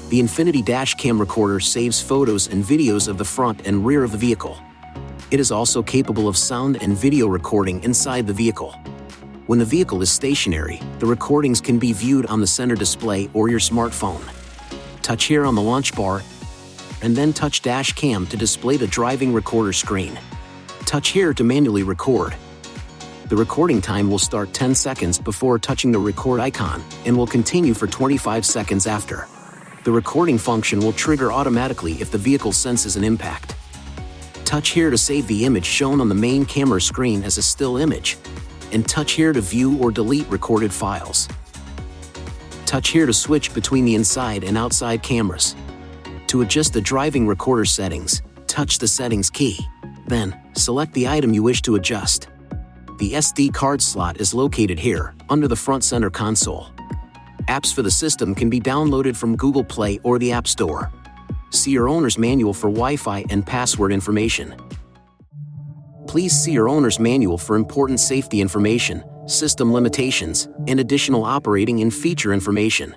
The INFINITI Dashcam recorder saves photos and videos of the front and rear of the vehicle. It is also capable of sound and video recording inside the vehicle. When the vehicle is stationary, the recordings can be viewed on the center display or your smartphone. Touch here on the launch bar, and then touch Dashcam to display the driving recorder screen. Touch here to manually record. The recording time will start 10 seconds before touching the record icon and will continue for 25 seconds after. The recording function will trigger automatically if the vehicle senses an impact. Touch here to save the image shown on the main camera screen as a still image, and touch here to view or delete recorded files. Touch here to switch between the inside and outside cameras. To adjust the driving recorder settings, touch the Settings key. Then, select the item you wish to adjust. The SD card slot is located here, under the front center console. Apps for the system can be downloaded from Google Play or the App Store. See your owner's manual for Wi-Fi and password information. Please see your owner's manual for important safety information, system limitations, and additional operating and feature information.